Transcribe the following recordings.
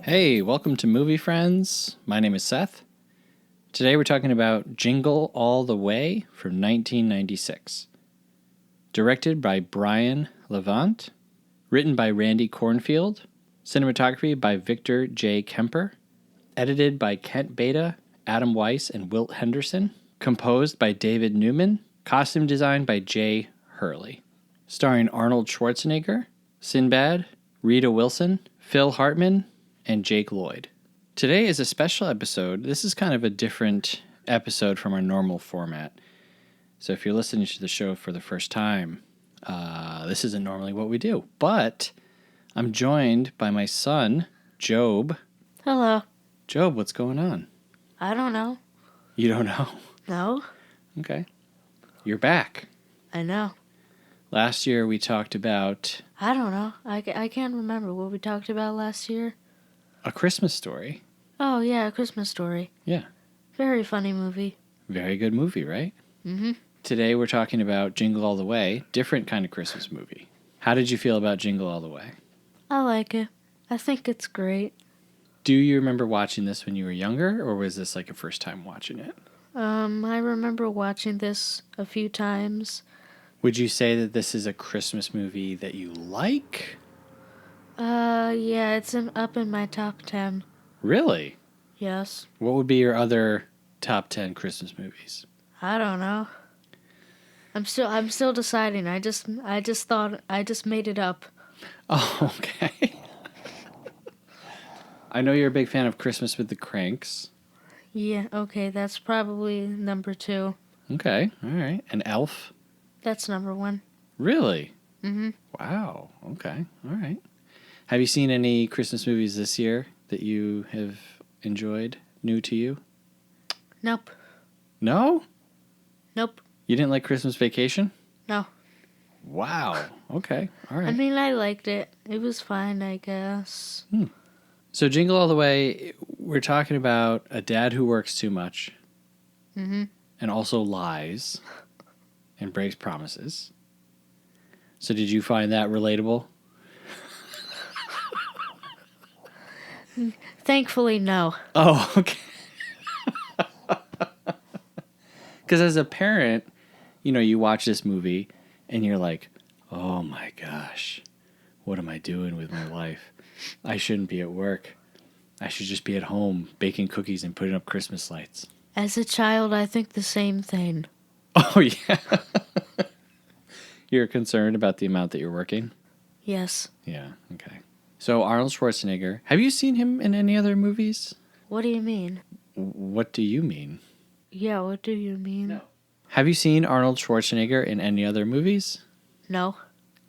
Hey, welcome to Movie Friends. My name is Seth. Today we're talking about Jingle All the Way from 1996. Directed by Brian Levant. Written by Randy Cornfield. Cinematography by Victor J. Kemper. Edited by Kent Beta, Adam Weiss, and Wilt Henderson. Composed by David Newman. Costume design by Jay Hurley. Starring Arnold Schwarzenegger, Sinbad, Rita Wilson, Phil Hartman, and Jake Lloyd. Today is a special episode. This is kind of a different episode from our normal format. So if you're listening to the show for the first time, this isn't normally what we do. But I'm joined by my son, Job. Hello. Job, what's going on? I don't know. You don't know? No? Okay. You're back. I know. Last year we talked about I don't know. I can't remember what we talked about last year. A Christmas Story. Oh, yeah, A Christmas Story. Yeah. Very funny movie. Very good movie, right? Mm-hmm. Today we're talking about Jingle All the Way, different kind of Christmas movie. How did you feel about Jingle All the Way? I like it. I think it's great. Do you remember watching this when you were younger, or was this like a first time watching it? I remember watching this a few times. Would you say that this is a Christmas movie that you like? Yeah, it's up in my top 10. Really? Yes. What would be your other top 10 Christmas movies? I don't know. I'm still deciding. I just made it up. Oh, okay. I know you're a big fan of Christmas with the Cranks. Yeah, okay, that's probably number 2. Okay, all right. And Elf? That's number 1. Really? Mm-hmm. Wow, okay, all right. Have you seen any Christmas movies this year that you have enjoyed, new to you? Nope. No? Nope. You didn't like Christmas Vacation? No. Wow, okay, all right. I mean, I liked it. It was fine, I guess. So Jingle All the Way, we're talking about a dad who works too much. Mm-hmm. And also lies and breaks promises. So did you find that relatable? Thankfully, no. Oh, okay. Because as a parent, you watch this movie and you're like, oh my gosh, what am I doing with my life? I shouldn't be at work. I should just be at home baking cookies and putting up Christmas lights. As a child, I think the same thing. Oh, yeah. You're concerned about the amount that you're working? Yes. Yeah, okay. So Arnold Schwarzenegger, have you seen him in any other movies? What do you mean? What do you mean? Yeah, what do you mean? No. Have you seen Arnold Schwarzenegger in any other movies? No.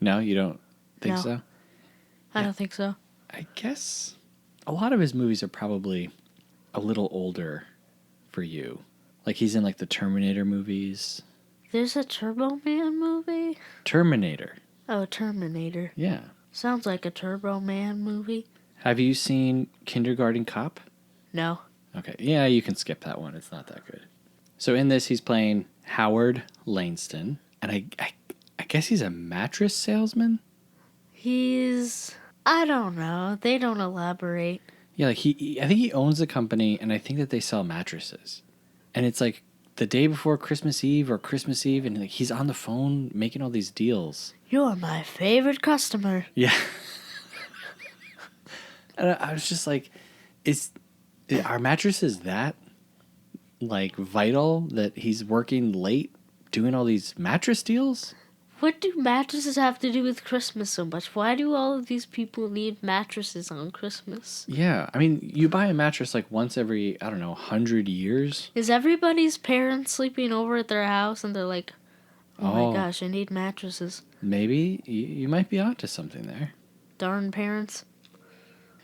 No, you don't think No. so? I don't think so. I guess a lot of his movies are probably a little older for you. Like he's in like the Terminator movies. There's a Turbo Man movie? Terminator. Oh, Terminator. Yeah. Sounds like a Turbo Man movie. Have you seen Kindergarten Cop? No. Okay. Yeah, you can skip that one. It's not that good. So in this, he's playing Howard Langston. And I guess he's a mattress salesman? I don't know. They don't elaborate. Yeah, like I think he owns a company, and I think that they sell mattresses. And it's like the day before Christmas Eve or Christmas Eve, and like he's on the phone making all these deals. You're my favorite customer. Yeah. And I was just like, are mattresses that like vital that he's working late doing all these mattress deals? What do mattresses have to do with Christmas so much? Why do all of these people need mattresses on Christmas? Yeah, I mean, you buy a mattress like once every, 100 years. Is everybody's parents sleeping over at their house and they're like, oh my gosh, I need mattresses. Maybe you might be onto something there. Darn parents.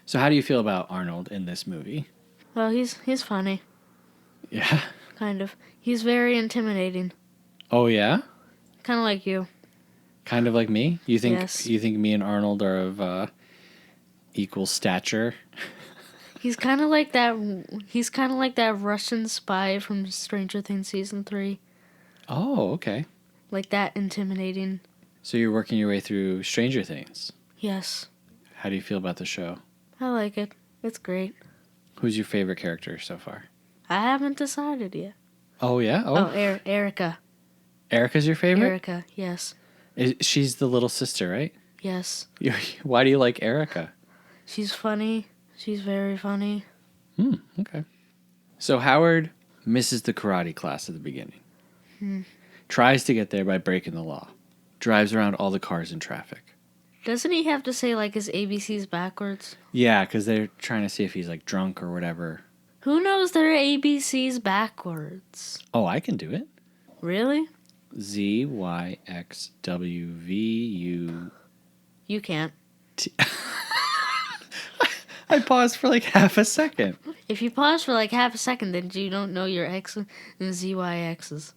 So how do you feel about Arnold in this movie? Well, he's funny. Yeah. Kind of. He's very intimidating. Oh, yeah? Kind of like you. Kind of like me? Yes. You think me and Arnold are of equal stature? He's kind of like that Russian spy from Stranger Things season 3. Oh, okay. Like that intimidating. So you're working your way through Stranger Things. Yes. How do you feel about the show? I like it. It's great. Who's your favorite character so far? I haven't decided yet. Oh, yeah? Oh, Erica. Erica's your favorite? Erica, yes. She's the little sister, right? Yes. Why do you like Erica? She's funny. She's very funny. Okay. So Howard misses the karate class at the beginning. Tries to get there by breaking the law. Drives around all the cars in traffic. Doesn't he have to say, like, his ABCs backwards? Yeah, because they're trying to see if he's, like, drunk or whatever. Who knows their ABCs backwards? Oh, I can do it. Really? Z, Y, X, W, V, U... You can't. I paused for like half a second. If you pause for like half a second, then you don't know your X and ZYXs.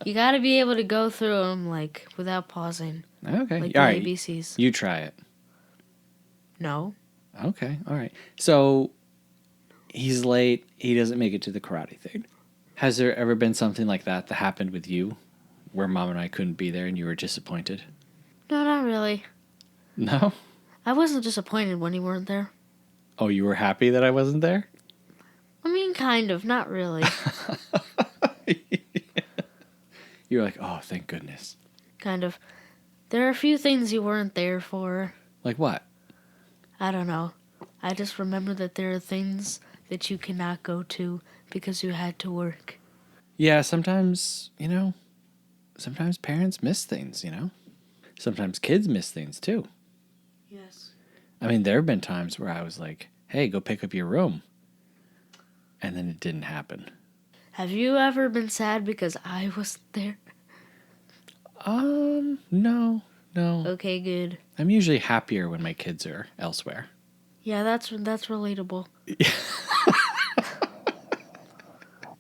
You gotta be able to go through them, like, without pausing. Okay. Like all the right. ABCs. You try it. No. Okay. All right. So he's late. He doesn't make it to the karate thing. Has there ever been something like that happened with you where Mom and I couldn't be there and you were disappointed? No, not really. No? I wasn't disappointed when you weren't there. Oh, you were happy that I wasn't there? I mean, kind of. Not really. You were like, oh, thank goodness. Kind of. There are a few things you weren't there for. Like what? I don't know. I just remember that there are things that you cannot go to because you had to work. Yeah, sometimes, sometimes parents miss things, Sometimes kids miss things too. Yes. I mean, there have been times where I was like, hey, go pick up your room. And then it didn't happen. Have you ever been sad because I wasn't there? No. Okay, good. I'm usually happier when my kids are elsewhere. Yeah, that's relatable.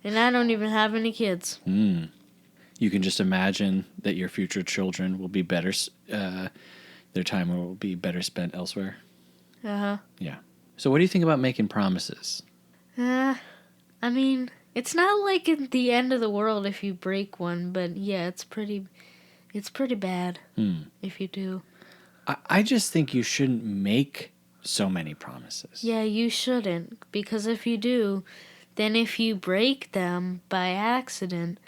And I don't even have any kids. You can just imagine that your future children will be better, their time will be better spent elsewhere. Uh-huh. Yeah. So what do you think about making promises? I mean, it's not like at the end of the world if you break one, but yeah, it's pretty bad if you do. I just think you shouldn't make so many promises. Yeah, you shouldn't, because if you do, then if you break them by accident,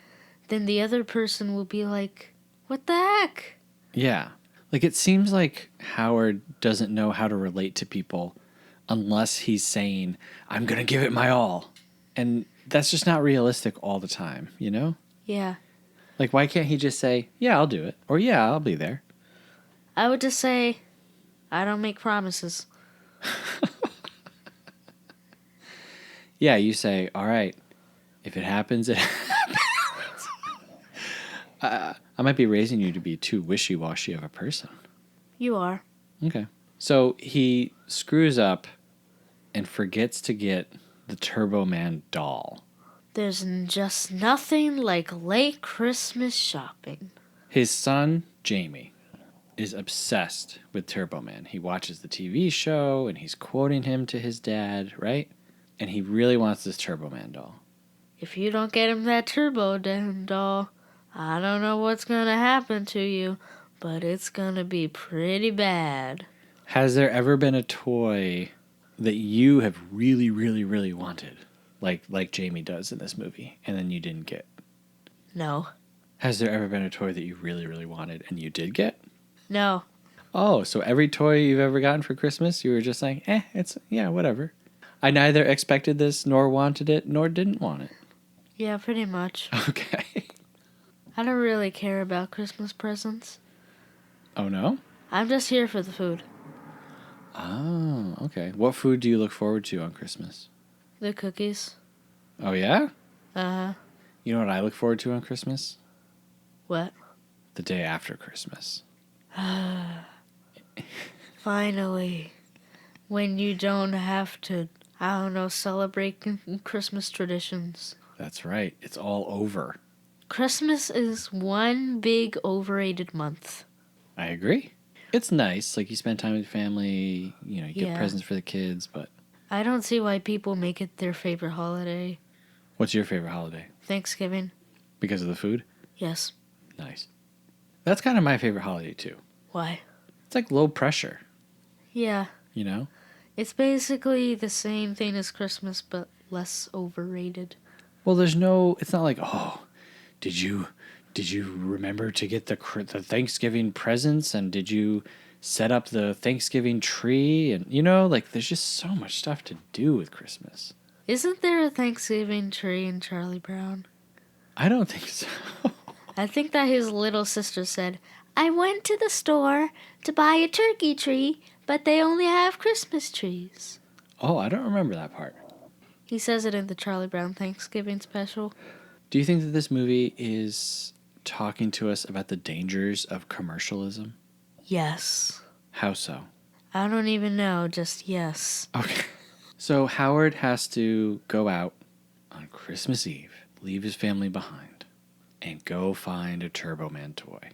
then the other person will be like, what the heck? Yeah. Like, it seems like Howard doesn't know how to relate to people unless he's saying, I'm going to give it my all. And that's just not realistic all the time, Yeah. Like, why can't he just say, yeah, I'll do it. Or, yeah, I'll be there. I would just say, I don't make promises. Yeah, you say, all right, if it happens, it happens. I might be raising you to be too wishy-washy of a person. You are. Okay. So he screws up and forgets to get the Turbo Man doll. There's just nothing like late Christmas shopping. His son, Jamie, is obsessed with Turbo Man. He watches the TV show and he's quoting him to his dad, right? And he really wants this Turbo Man doll. If you don't get him that Turbo doll, I don't know what's gonna happen to you, but it's gonna be pretty bad. Has there ever been a toy that you have really, really, really wanted, like Jamie does in this movie, and then you didn't get? No. Has there ever been a toy that you really, really wanted and you did get? No. Oh, so every toy you've ever gotten for Christmas, you were just like, whatever. I neither expected this, nor wanted it, nor didn't want it. Yeah, pretty much. Okay. I don't really care about Christmas presents. Oh, no? I'm just here for the food. Oh, okay. What food do you look forward to on Christmas? The cookies. Oh, yeah? Uh-huh. You know what I look forward to on Christmas? What? The day after Christmas. Finally. When you don't have to, celebrate Christmas traditions. That's right. It's all over. Christmas is one big overrated month. I agree. It's nice. Like, you spend time with your family, you get presents for the kids, but... I don't see why people make it their favorite holiday. What's your favorite holiday? Thanksgiving. Because of the food? Yes. Nice. That's kind of my favorite holiday, too. Why? It's like low pressure, Yeah. you know? It's basically the same thing as Christmas, but less overrated. Well, it's not like, oh, did you remember to get the Thanksgiving presents, and did you set up the Thanksgiving tree? And, like, there's just so much stuff to do with Christmas. Isn't there a Thanksgiving tree in Charlie Brown? I don't think so. I think that his little sister said, I went to the store to buy a turkey tree, but they only have Christmas trees. Oh, I don't remember that part. He says it in the Charlie Brown Thanksgiving special. Do you think that this movie is talking to us about the dangers of commercialism? Yes. How so? I don't even know, just yes. Okay. So Howard has to go out on Christmas Eve, leave his family behind, and go find a Turbo Man toy.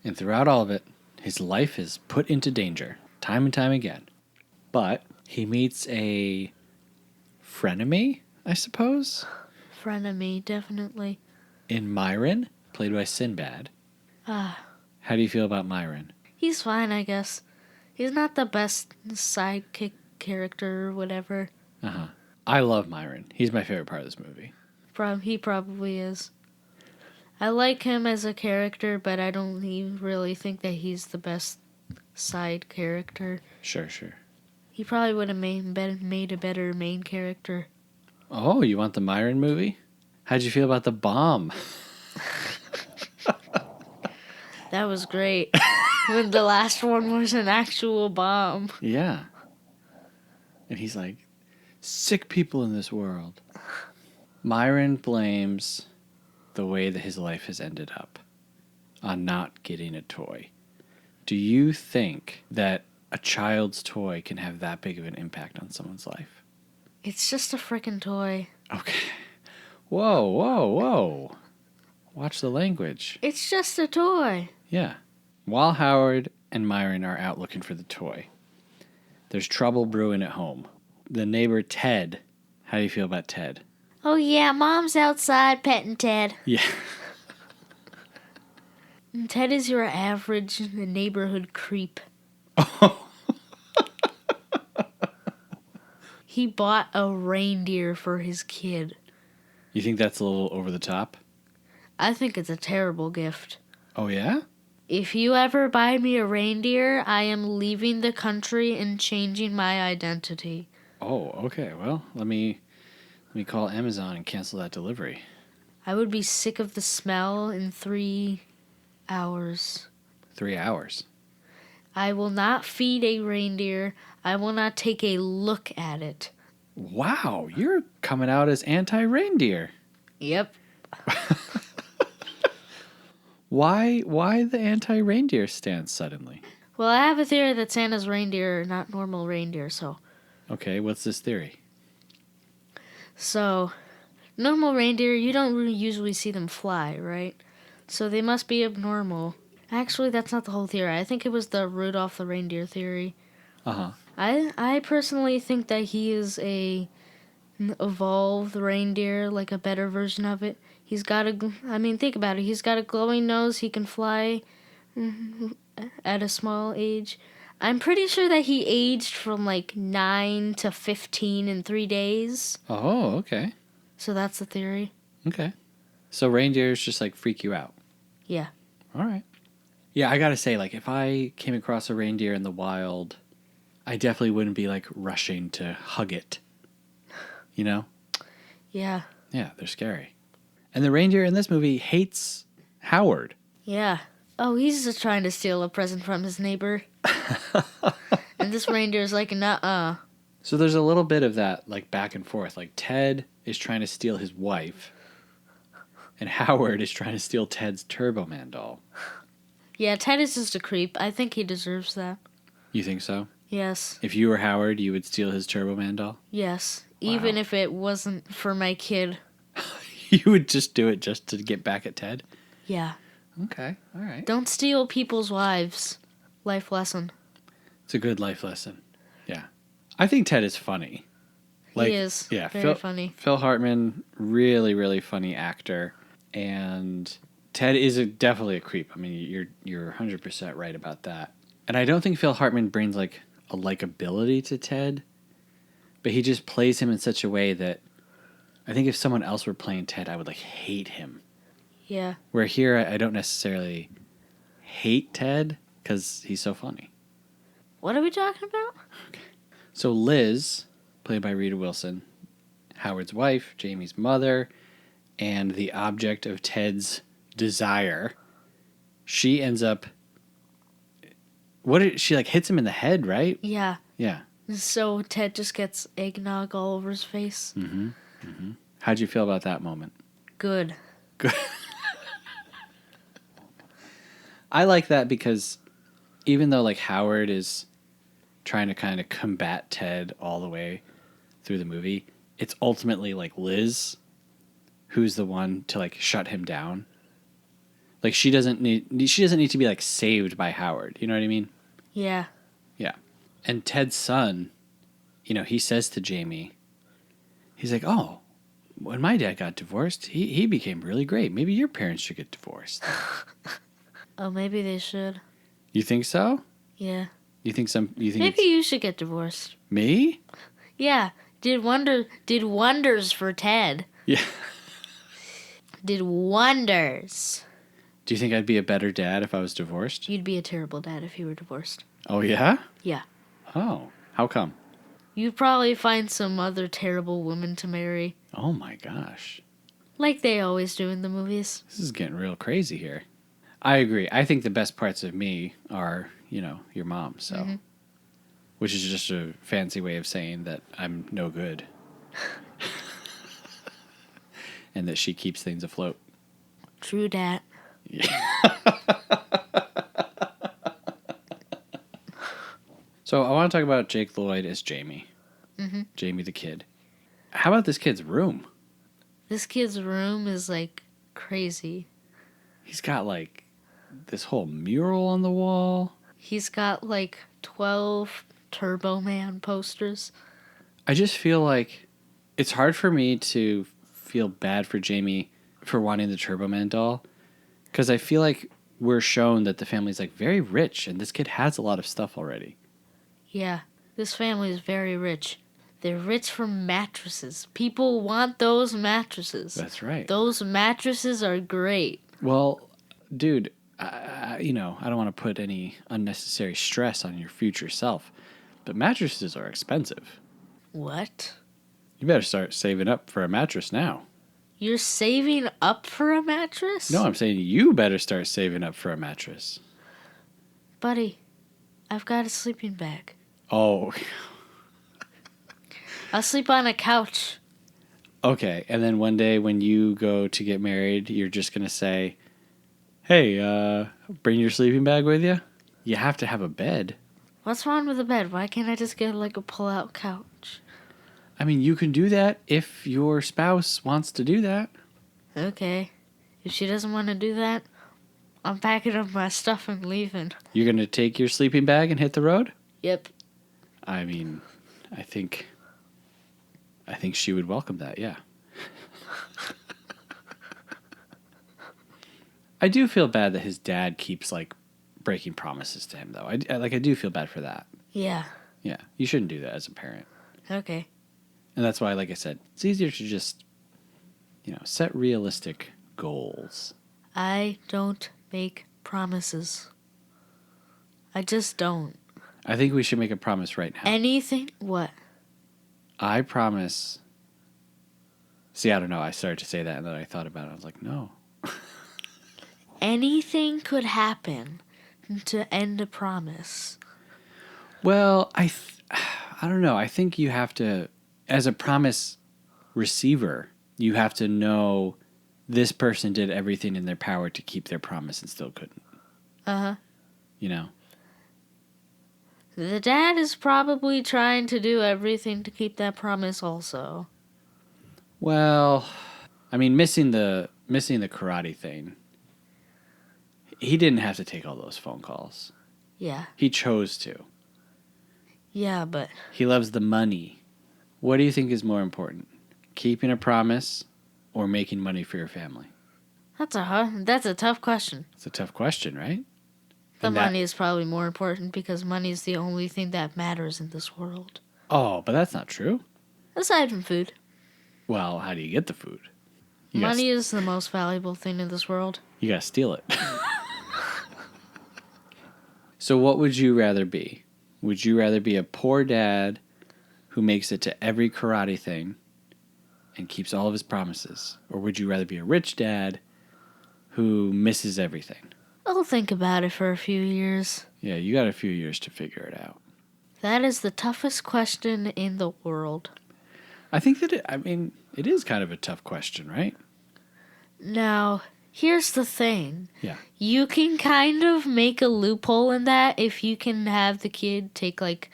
And throughout all of it, his life is put into danger, time and time again. But he meets a frenemy, I suppose? Frenemy, definitely. In Myron, played by Sinbad. Ah. How do you feel about Myron? He's fine, I guess. He's not the best sidekick character or whatever. Uh-huh. I love Myron. He's my favorite part of this movie. He probably is. I like him as a character, but I don't really think that he's the best side character. Sure. He probably would have made a better main character. Oh, you want the Myron movie? How'd you feel about the bomb? That was great. When the last one was an actual bomb. Yeah. And he's like, sick people in this world. Myron blames the way that his life has ended up on not getting a toy. Do you think that a child's toy can have that big of an impact on someone's life? It's just a frickin' toy. Okay. Whoa. Watch the language. It's just a toy. Yeah. While Howard and Myron are out looking for the toy, there's trouble brewing at home. The neighbor Ted. How do you feel about Ted? Oh yeah, Mom's outside petting Ted. Yeah. And Ted is your average neighborhood creep. He bought a reindeer for his kid. You think that's a little over the top? I think it's a terrible gift. Oh, yeah? If you ever buy me a reindeer, I am leaving the country and changing my identity. Oh, okay. Well, let me call Amazon and cancel that delivery. I would be sick of the smell in 3 hours. 3 hours? I will not feed a reindeer. I will not take a look at it. Wow, you're coming out as anti-reindeer. Yep. Why the anti-reindeer stance suddenly? Well, I have a theory that Santa's reindeer are not normal reindeer, so... Okay, what's this theory? So, normal reindeer, you don't really usually see them fly, right? So they must be abnormal. Actually, that's not the whole theory. I think it was the Rudolph the reindeer theory. Uh-huh. I personally think that he is an evolved reindeer, like a better version of it. He's got think about it. He's got a glowing nose. He can fly at a small age. I'm pretty sure that he aged from like 9 to 15 in 3 days. Oh, okay. So that's the theory. Okay. So reindeers just like freak you out? Yeah. All right. Yeah, I gotta say, like, if I came across a reindeer in the wild, I definitely wouldn't be like rushing to hug it. You know? Yeah. Yeah, they're scary. And the reindeer in this movie hates Howard. Yeah. Oh, he's just trying to steal a present from his neighbor. And this reindeer's like, nuh-uh. So there's a little bit of that, like, back and forth. Like, Ted is trying to steal his wife, and Howard is trying to steal Ted's Turbo Man doll. Yeah, Ted is just a creep. I think he deserves that. You think so? Yes. If you were Howard, you would steal his Turbo Man doll? Yes. Wow. Even if it wasn't for my kid. You would just do it just to get back at Ted? Yeah. Okay, all right. Don't steal people's wives. Life lesson. It's a good life lesson. Yeah. I think Ted is funny. He is. Yeah, Very funny. Phil Hartman, really, really funny actor. And Ted is definitely a creep. I mean, you're 100% right about that. And I don't think Phil Hartman brings like a likability to Ted, but he just plays him in such a way that I think if someone else were playing Ted, I would like hate him. Yeah. Where here, I don't necessarily hate Ted because he's so funny. What are we talking about? Okay. So Liz, played by Rita Wilson, Howard's wife, Jamie's mother, and the object of Ted's desire, she ends up... She like hits him in the head, right? Yeah. Yeah. So Ted just gets eggnog all over his face. Mm-hmm. Mm-hmm. How'd you feel about that moment? Good. Good. I like that because even though like Howard is trying to kind of combat Ted all the way through the movie, it's ultimately like Liz who's the one to like shut him down. Like she doesn't need to be like saved by Howard. You know what I mean? Yeah. Yeah. And Ted's son, he says to Jamie, he's like, "Oh, when my dad got divorced, he became really great. Maybe your parents should get divorced." Oh, maybe they should. You think so? Yeah. You think maybe you should get divorced. Me? Yeah. Did wonders for Ted. Yeah. Did wonders. Do you think I'd be a better dad if I was divorced? You'd be a terrible dad if you were divorced. Oh, yeah? Yeah. Oh, how come? You'd probably find some other terrible woman to marry. Oh, my gosh. Like they always do in the movies. This is getting real crazy here. I agree. I think the best parts of me are, your mom, so. Mm-hmm. Which is just a fancy way of saying that I'm no good. And that she keeps things afloat. True dat. Yeah. So I want to talk about Jake Lloyd as Jamie. Mm-hmm. Jamie the kid. How about this kid's room? This kid's room is like crazy. He's got like this whole mural on the wall. He's got like 12 Turbo Man posters. I just feel like it's hard for me to feel bad for Jamie for wanting the Turbo Man doll. Because I feel like we're shown that the family's like very rich and this kid has a lot of stuff already. Yeah, this family is very rich. They're rich from mattresses. People want those mattresses. That's right. Those mattresses are great. Well, dude, I don't want to put any unnecessary stress on your future self, but mattresses are expensive. What? You better start saving up for a mattress now. You're saving up for a mattress? No, I'm saying you better start saving up for a mattress. Buddy, I've got a sleeping bag. Oh. I'll sleep on a couch. Okay, and then one day when you go to get married, you're just going to say, "Hey, bring your sleeping bag with you?" You have to have a bed. What's wrong with a bed? Why can't I just get like a pull-out couch? I mean, you can do that if your spouse wants to do that. Okay. If she doesn't want to do that, I'm packing up my stuff and leaving. You're going to take your sleeping bag and hit the road? Yep. I mean, I think she would welcome that, yeah. I do feel bad that his dad keeps, like, breaking promises to him, though. I do feel bad for that. Yeah. Yeah, you shouldn't do that as a parent. Okay. And that's why, like I said, it's easier to just, set realistic goals. I don't make promises. I just don't. I think we should make a promise right now. Anything? What? I promise. See, I don't know. I started to say that, and then I thought about it. I was like, no. Anything could happen to end a promise. Well, I don't know. I think you have to, as a promise receiver, you have to know this person did everything in their power to keep their promise and still couldn't. Uh-huh. The dad is probably trying to do everything to keep that promise also. Well, I mean, missing the karate thing. He didn't have to take all those phone calls. Yeah. He chose to. Yeah, but... He loves the money. What do you think is more important? Keeping a promise or making money for your family? That's a tough question. It's a tough question, right? The And that- money is probably more important because money is the only thing that matters in this world. Oh, but that's not true. Aside from food. Well, how do you get the food? Money is the most valuable thing in this world. You gotta steal it. So what would you rather be? Would you rather be a poor dad who makes it to every karate thing and keeps all of his promises? Or would you rather be a rich dad who misses everything? I'll think about it for a few years. Yeah, you got a few years to figure it out. That is the toughest question in the world. I think that it is kind of a tough question, right? Now, here's the thing. Yeah. You can kind of make a loophole in that if you can have the kid take, like,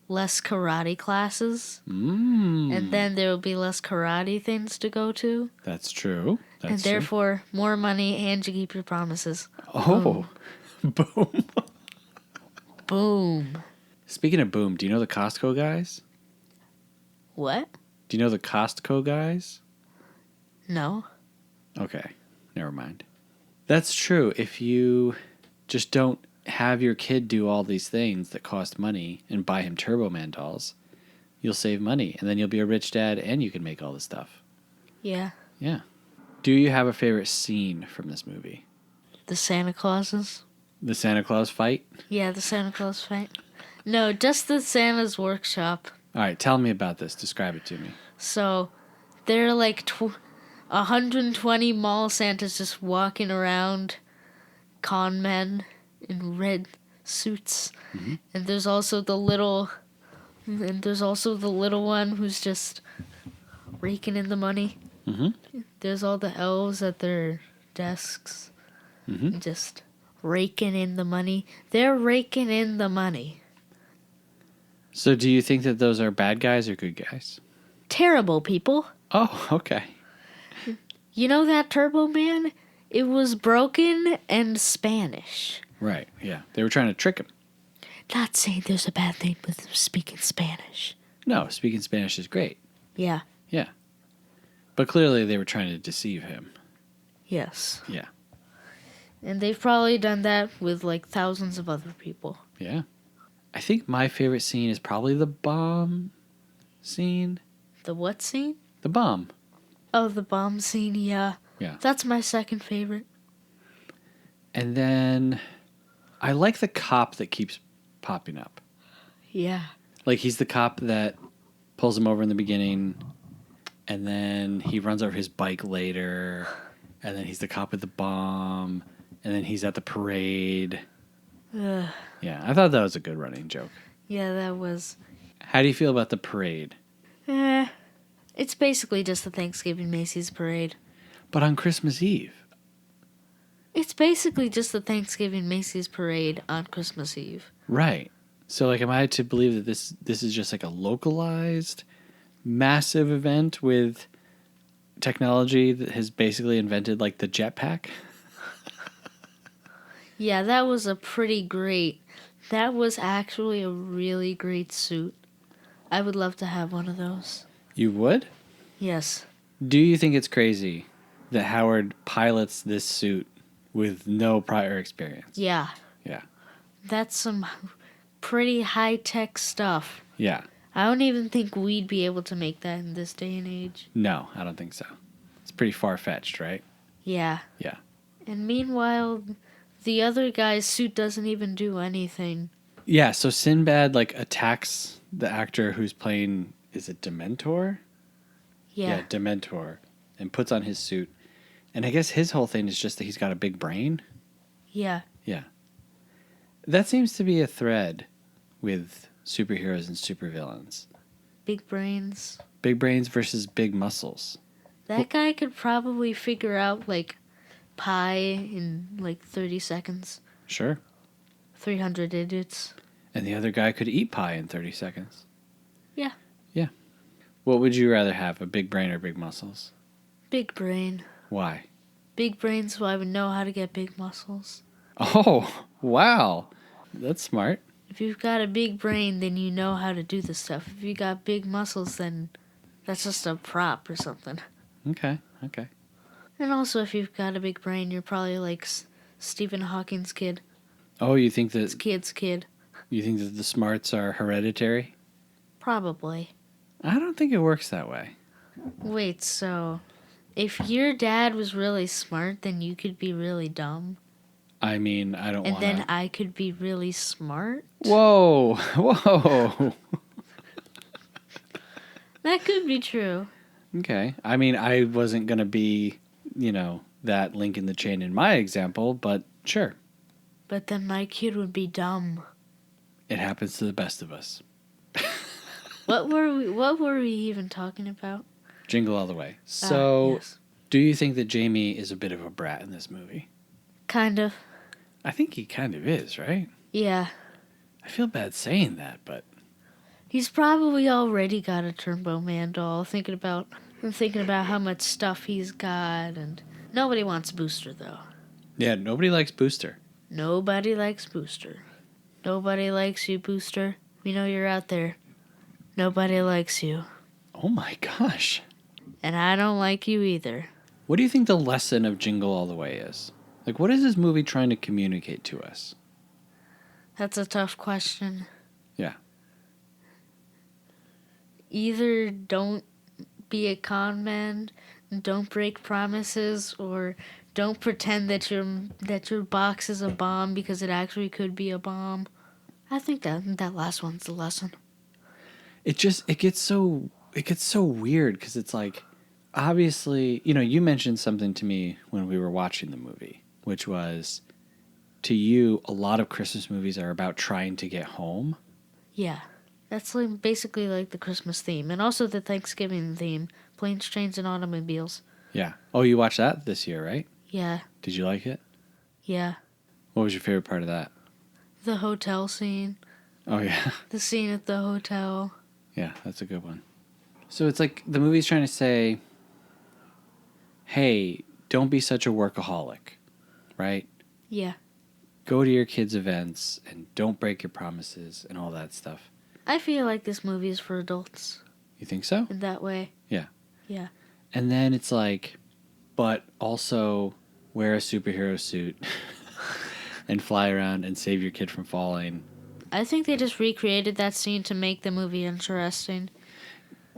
less karate classes. And then there will be less karate things to go to. That's true. And therefore, more money and you keep your promises. Oh, boom. Boom. Speaking of boom, do you know the Costco guys? What? Do you know the Costco guys? No. Okay, never mind. That's true. If you just don't have your kid do all these things that cost money and buy him Turbo Man dolls, you'll save money. And then you'll be a rich dad and you can make all this stuff. Yeah. Yeah. Do you have a favorite scene from this movie? The Santa Clauses? The Santa Claus fight? Yeah, the Santa Claus fight. No, just the Santa's workshop. All right, tell me about this. Describe it to me. So, there are like 120 mall Santas just walking around, con men in red suits. Mm-hmm. And there's also the little one who's just raking in the money. Mm-hmm. There's all the elves at their desks, just raking in the money. They're raking in the money. So do you think that those are bad guys or good guys? Terrible people. Oh, okay. You know that Turbo Man? It was broken and Spanish. Right, yeah. They were trying to trick him. Not saying there's a bad thing with speaking Spanish. No, speaking Spanish is great. Yeah. Yeah. But clearly they were trying to deceive him. Yes. Yeah. And they've probably done that with like thousands of other people. Yeah. I think my favorite scene is probably the bomb scene. The what scene? The bomb. Oh, the bomb scene, yeah. Yeah. That's my second favorite. And then I like the cop that keeps popping up. Yeah. Like he's the cop that pulls him over in the beginning, and then he runs over his bike later, and then he's the cop with the bomb, and then he's at the parade. Ugh. Yeah, I thought that was a good running joke. Yeah, that was... How do you feel about the parade? It's basically just the Thanksgiving Macy's parade. But on Christmas Eve. It's basically just the Thanksgiving Macy's parade on Christmas Eve. Right. So, like, am I to believe that this is just like a localized, massive event with technology that has basically invented, like, the jetpack? Yeah, that was that was actually a really great suit. I would love to have one of those. You would? Yes. Do you think it's crazy that Howard pilots this suit with no prior experience? Yeah. Yeah. That's some pretty high-tech stuff. Yeah. I don't even think we'd be able to make that in this day and age. No, I don't think so. It's pretty far-fetched, right? Yeah. Yeah. And meanwhile, the other guy's suit doesn't even do anything. Yeah, so Sinbad, like, attacks the actor who's playing, is it Dementor? Yeah. Dementor, and puts on his suit. And I guess his whole thing is just that he's got a big brain. Yeah. Yeah. That seems to be a thread with superheroes and supervillains. Big brains. Big brains versus big muscles. That guy could probably figure out, like, pi in, like, 30 seconds. Sure. 300 digits. And the other guy could eat pie in 30 seconds. Yeah. Yeah. What would you rather have, a big brain or big muscles? Big brain. Why? Big brain so I would know how to get big muscles. Oh, wow. That's smart. If you've got a big brain, then you know how to do this stuff. If you got big muscles, then that's just a prop or something. Okay. And also, if you've got a big brain, you're probably like Stephen Hawking's kid. Oh, you think It's that kid's kid. the smarts are hereditary? Probably. I don't think it works that way. Wait, so if your dad was really smart, then you could be really dumb? I mean, I don't And want then to. I could be really smart? Whoa, whoa. That could be true. Okay. I mean, I wasn't going to be, that link in the chain in my example, but sure. But then my kid would be dumb. It happens to the best of us. What were we even talking about? Jingle All the Way. So, yes. do you think that Jamie is a bit of a brat in this movie? Kind of. I think he kind of is, right? Yeah. I feel bad saying that, but He's probably already got a Turbo Man doll. I'm thinking about how much stuff he's got, and nobody wants Booster though. yeah, nobody likes Booster. Nobody likes Booster. Nobody likes you, Booster. We know you're out there. Nobody likes you. Oh my gosh. And I don't like you either. What do you think the lesson of Jingle All the Way is? Like, what is this movie trying to communicate to us? That's a tough question. Yeah. Either don't be a con man, don't break promises, or don't pretend that your box is a bomb because it actually could be a bomb. I think that last one's the lesson. It gets so weird because it's like, obviously, you mentioned something to me when we were watching the movie, which was, to you, a lot of Christmas movies are about trying to get home. Yeah. That's basically like the Christmas theme, and also the Thanksgiving theme, Planes, Trains, and Automobiles. Yeah. Oh, you watched that this year, right? Yeah. Did you like it? Yeah. What was your favorite part of that? The hotel scene. Oh, yeah. The scene at the hotel. Yeah, that's a good one. So it's like the movie's trying to say, hey, don't be such a workaholic, right? Yeah. Go to your kids' events and don't break your promises and all that stuff. I feel like this movie is for adults. You think so? In that way. Yeah. Yeah. And then it's like, but also wear a superhero suit and fly around and save your kid from falling. I think they just recreated that scene to make the movie interesting.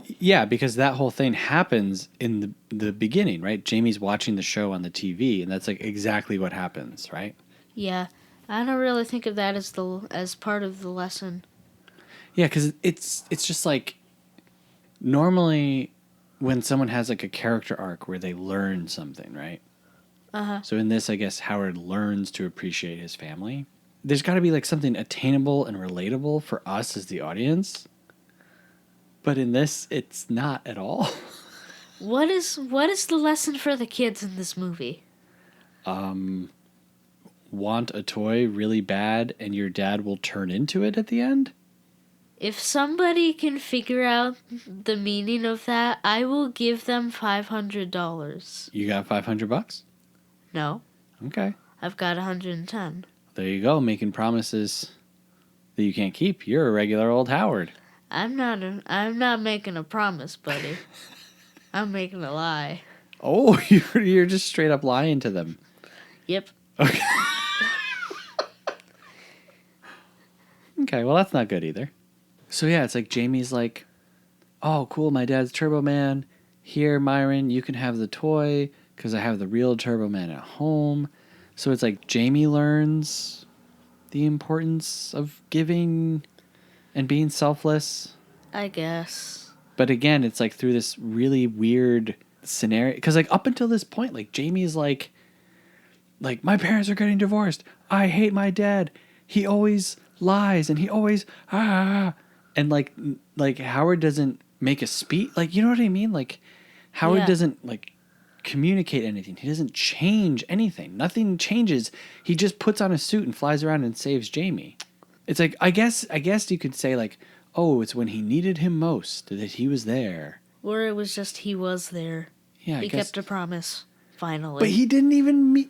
Yeah, because that whole thing happens in the beginning, right? Jamie's watching the show on the TV, and that's like exactly what happens, right? Yeah. I don't really think of that as part of the lesson. Yeah, because it's just like, normally when someone has like a character arc where they learn something, right? Uh-huh. So in this, I guess Howard learns to appreciate his family. There's got to be like something attainable and relatable for us as the audience. But in this, it's not at all. What is the lesson for the kids in this movie? Want a toy really bad and your dad will turn into it at the end? If somebody can figure out the meaning of that, I will give them $500. You got $500? No, Okay. I've got 110. There you go, making promises that you can't keep. You're a regular old Howard. I'm not making a promise, buddy. I'm making a lie. Oh, you're just straight up lying to them. Yep. Okay. Okay, well, that's not good either. So, yeah, it's like Jamie's like, oh, cool, my dad's Turbo Man. Here, Myron, you can have the toy because I have the real Turbo Man at home. So it's like Jamie learns the importance of giving and being selfless. I guess. But again, it's like through this really weird scenario. Because like up until this point, like Jamie's like, my parents are getting divorced. I hate my dad. He always lies and he always and like Howard doesn't make a speech. Like, you know what I mean? Like Howard doesn't like communicate anything. He doesn't change anything. Nothing changes. He just puts on a suit and flies around and saves Jamie. It's like I guess you could say like, oh, it's when he needed him most that he was there. Or it was just he was there. Yeah, he kept a promise. Finally. But he didn't even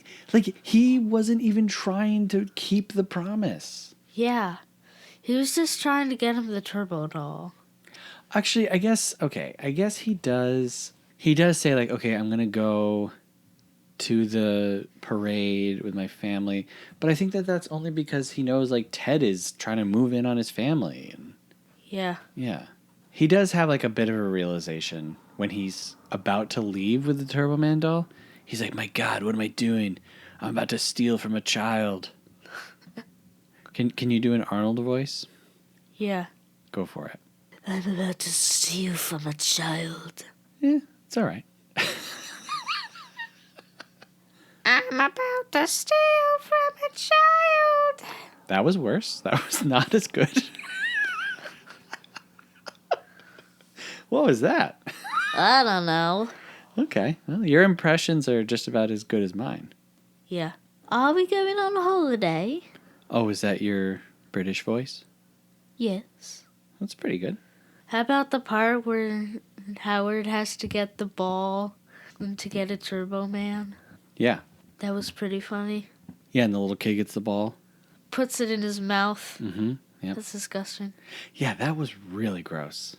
he wasn't even trying to keep the promise. Yeah. He was just trying to get him the turbo doll. Actually, I guess he does say like, okay, I'm going to go to the parade with my family. But I think that that's only because he knows like Ted is trying to move in on his family. And Yeah. yeah. He does have like a bit of a realization when he's about to leave with the Turbo Man doll. He's like, my God, what am I doing? I'm about to steal from a child. Can you do an Arnold voice? Yeah. Go for it. I'm about to steal from a child. Yeah, it's all right. I'm about to steal from a child. That was worse. That was not as good. What was that? I don't know. Okay. Well, your impressions are just about as good as mine. Yeah. Are we going on holiday? Oh, is that your British voice? Yes. That's pretty good. How about the part where Howard has to get the ball to get a Turbo Man? Yeah. That was pretty funny. Yeah, and the little kid gets the ball. Puts it in his mouth. Mm-hmm. Yeah. That's disgusting. Yeah, that was really gross.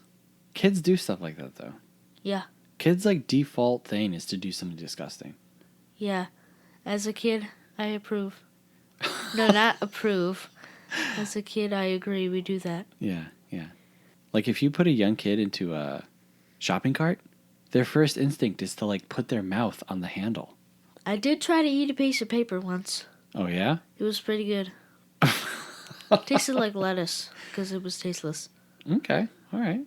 Kids do stuff like that, though. Yeah. Kids' like default thing is to do something disgusting. Yeah. As a kid, I approve. No, not approve. As a kid, I agree we do that. Yeah, yeah. Like if you put a young kid into a shopping cart, their first instinct is to like put their mouth on the handle. I did try to eat a piece of paper once. Oh, yeah? It was pretty good. Tasted like lettuce because it was tasteless. Okay, all right.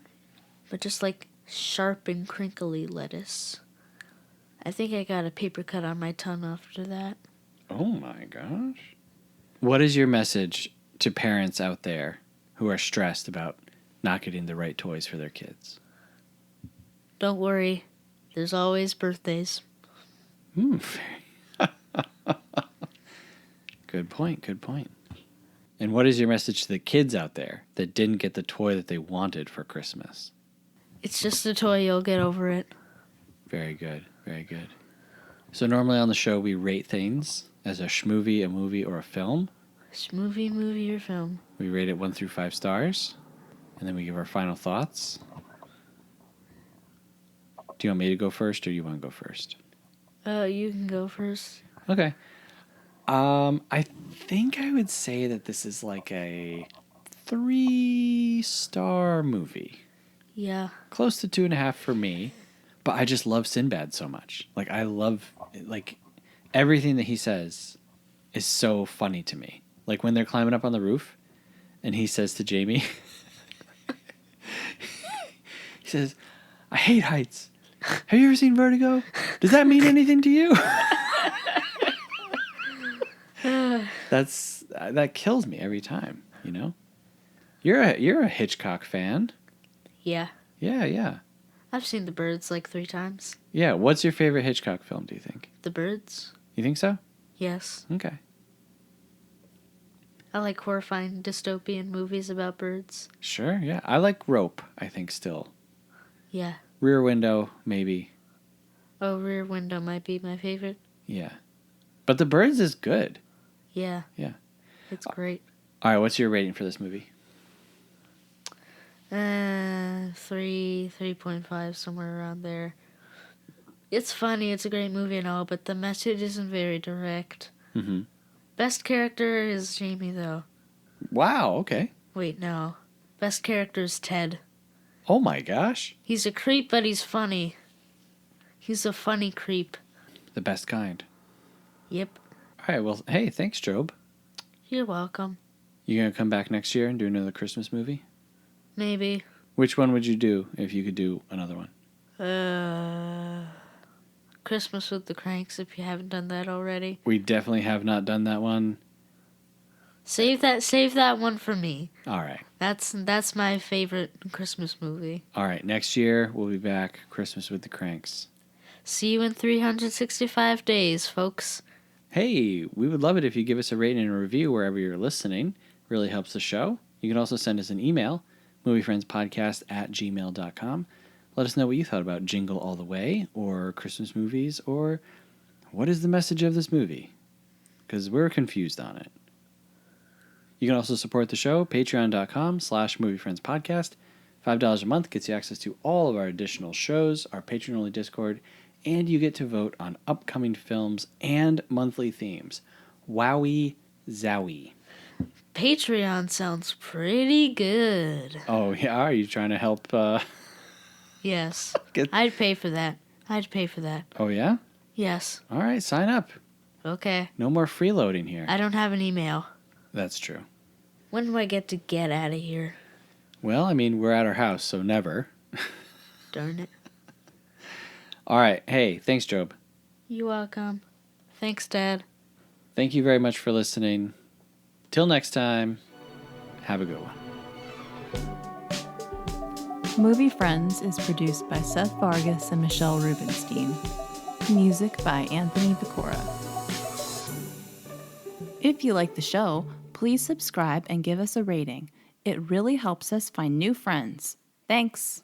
But just like sharp and crinkly lettuce. I think I got a paper cut on my tongue after that. Oh my gosh. What is your message to parents out there who are stressed about not getting the right toys for their kids? Don't worry. There's always birthdays. Good point, good point. And what is your message to the kids out there that didn't get the toy that they wanted for Christmas? It's just a toy. You'll get over it. Very good, very good. So normally on the show we rate things as a schmovie, a movie, or a film. Schmovie, movie, or film. We rate it 1 through 5 stars, and then we give our final thoughts. Do you want me to go first, or you want to go first? You can go first. Okay. I think I would say that this is like a 3-star movie. Yeah. Close to 2.5 for me, but I just love Sinbad so much. Like I love like everything that he says is so funny to me. Like when they're climbing up on the roof, and he says to Jamie, he says, "I hate heights. Have you ever seen Vertigo? Does that mean anything to you?" That kills me every time, you know? You're a Hitchcock fan. Yeah. Yeah. I've seen The Birds like 3 times. Yeah, what's your favorite Hitchcock film, do you think? The Birds? You think so? Yes. Okay. I like horrifying dystopian movies about birds. Sure, yeah. I like Rope, I think, still. Yeah. Rear Window, maybe. Oh, Rear Window might be my favorite. Yeah. But The Birds is good. Yeah. Yeah. It's great. All right, what's your rating for this movie? 3.5, somewhere around there. It's funny, it's a great movie and all, but the message isn't very direct. Mm-hmm. Best character is Jamie, though. Wow, okay. Wait, no. Best character is Ted. Oh my gosh. He's a creep, but he's funny. He's a funny creep. The best kind. Yep. All right, well, hey, thanks, Job. You're welcome. You gonna come back next year and do another Christmas movie? Maybe. Which one would you do if you could do another one? Christmas with the Cranks, if you haven't done that already. We definitely have not done that one. Save that one for me. All right. That's my favorite Christmas movie. All right, next year we'll be back, Christmas with the Cranks. See you in 365 days, folks. Hey, we would love it if you give us a rating and a review wherever you're listening. Really helps the show. You can also send us an email, moviefriendspodcast@gmail.com. Let us know what you thought about Jingle All the Way, or Christmas movies, or what is the message of this movie? Because we're confused on it. You can also support the show, patreon.com/moviefriendspodcast. $5 a month gets you access to all of our additional shows, our patron-only Discord, and you get to vote on upcoming films and monthly themes. Wowie zowie. Patreon sounds pretty good. Oh, yeah? Are you trying to help? Yes. Get... I'd pay for that. Oh, yeah? Yes. All right, sign up. Okay. No more freeloading here. I don't have an email. That's true. When do I get out of here? Well, I mean, we're at our house, so never. Darn it. All right. Hey, thanks, Job. You're welcome. Thanks, Dad. Thank you very much for listening. Till next time, have a good one. Movie Friends is produced by Seth Vargas and Michelle Rubenstein. Music by Anthony Vicora. If you like the show, please subscribe and give us a rating. It really helps us find new friends. Thanks!